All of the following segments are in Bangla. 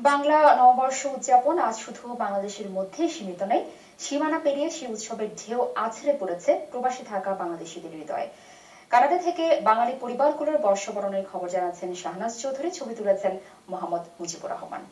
বাংলা নববর্ষ উদযাপন আজ শুধু বাংলাদেশের মধ্যে সীমিত নেই, সীমানা পেরিয়ে সেই উৎসবের ঢেউ আছড়ে পড়েছে প্রবাসী থাকা বাংলাদেশিদের হৃদয়ে। কানাডা থেকে বাঙালি পরিবারগুলোর বর্ষবরণের খবর জানাচ্ছেন শাহনাজ চৌধুরী, ছবি তুলেছেন মোহাম্মদ মুজিবুর রহমান।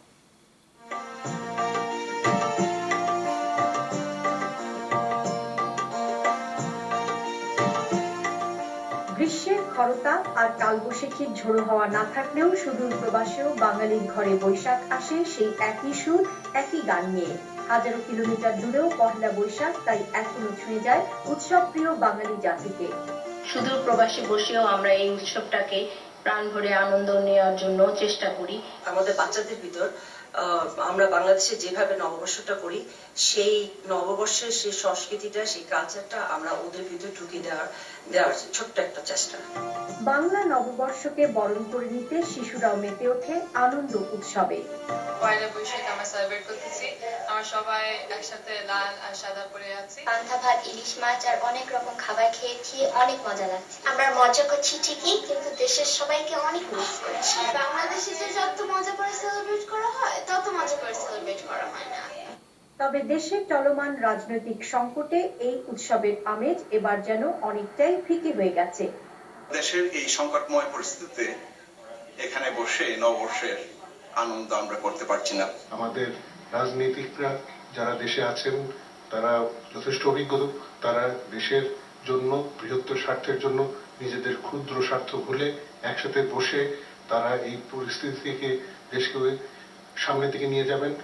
গ্রীষ্মের খরতা আর কালবৈশাখীর ঝোড়ো হাওয়া না থাকলেও সুদূর প্রবাসেও বাঙালির ঘরে বৈশাখ আসে সেই একই সুর, একই গান নিয়ে। হাজারো কিলোমিটার দূরেও পহেলা বৈশাখ তাই এখনো ছুঁয়ে যায় উৎসব প্রিয় বাঙালি জাতিকে। সুদূর প্রবাসে বসেও আমরা এই উৎসবটাকে প্রাণ ভরে আনন্দ নেওয়ার জন্য চেষ্টা করি। আমাদের বাচ্চাদের ভিতর আমরা বাংলাদেশে যেভাবে নববর্ষটা করি, সেই নববর্ষের সেই সংস্কৃতিটা, সেই কালচারটা আমরা ওদের ভিতরে ঢুকিয়ে দেওয়ার ছোট্ট একটা চেষ্টা। বাংলা নববর্ষকে বরণ করে নিতে শিশুরাও মেতে ওঠে আনন্দ উৎসবে। পয়লা বৈশাখ আমরা সেলিব্রেট করতেছি। আমরা সবাই একসাথে লাল আর সাদা পরে আছি। পান্তা ভাত, ইলিশ মাছ আর অনেক রকম খাবার খেয়েছি, অনেক মজা লাগছে। আমরা মজা করছি ঠিকই, কিন্তু দেশের সবাইকে অনেক মিস করছি। বাংলাদেশে যে যত মজা করে সেলিব্রেট করা হয়, তত মজা করে সেলিব্রেট করা হয় না। তবে দেশের চলমান রাজনৈতিক সংকটে এই উৎসবের আমেজ এবার যেন অনেকটাই ফিকে হয়ে গেছে। দেশের এই সংকটময় পরিস্থিতিতে এখানে বসে নববর্ষের আনন্দ আমরা করতে পারছি না। আমাদের রাজনীতিকরা যারা দেশে আছেন তারা যথেষ্ট অভিজ্ঞ, তারা দেশের জন্য, বৃহত্তর স্বার্থের জন্য নিজেদের ক্ষুদ্র স্বার্থ ভুলে একসাথে বসে তারা এই পরিস্থিতি থেকে দেশকে সামনের দিকে নিয়ে যাবেন।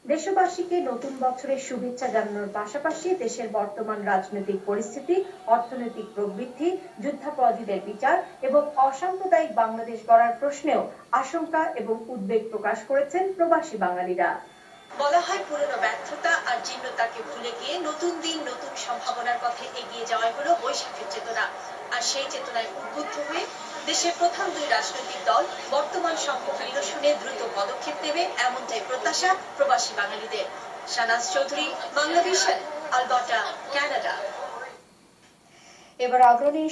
দেশবাসীকে নতুন বছরের শুভেচ্ছা জানানোর পাশাপাশি দেশের বর্তমান রাজনৈতিক পরিস্থিতি, অর্থনৈতিক প্রবৃদ্ধি, যুদ্ধাপরাধীদের বিচার এবং অসাম্প্রদায়িক বাংলাদেশ গড়ার প্রশ্নেও আশঙ্কা এবং উদ্বেগ প্রকাশ করেছেন প্রবাসী বাঙালিরা। বলা হয় পুরনো ব্যর্থতা আর জীর্ণতাকে ভুলে গিয়ে নতুন দিন, নতুন সম্ভাবনার পথে এগিয়ে যাওয়াই হলো বৈশাখের চেতনা। আর সেই চেতনায় উদ্বুদ্ধ হয়ে দেশের প্রধান দুই রাজনৈতিক দল বর্তমান সংকট নিরসনে দ্রুত পদক্ষেপ নেবে, এমনটাই প্রত্যাশা প্রবাসী বাঙালিদের। Shahnaz Chowdhury, Bangla vision, Alberta, Canada. এবার অগ্রণী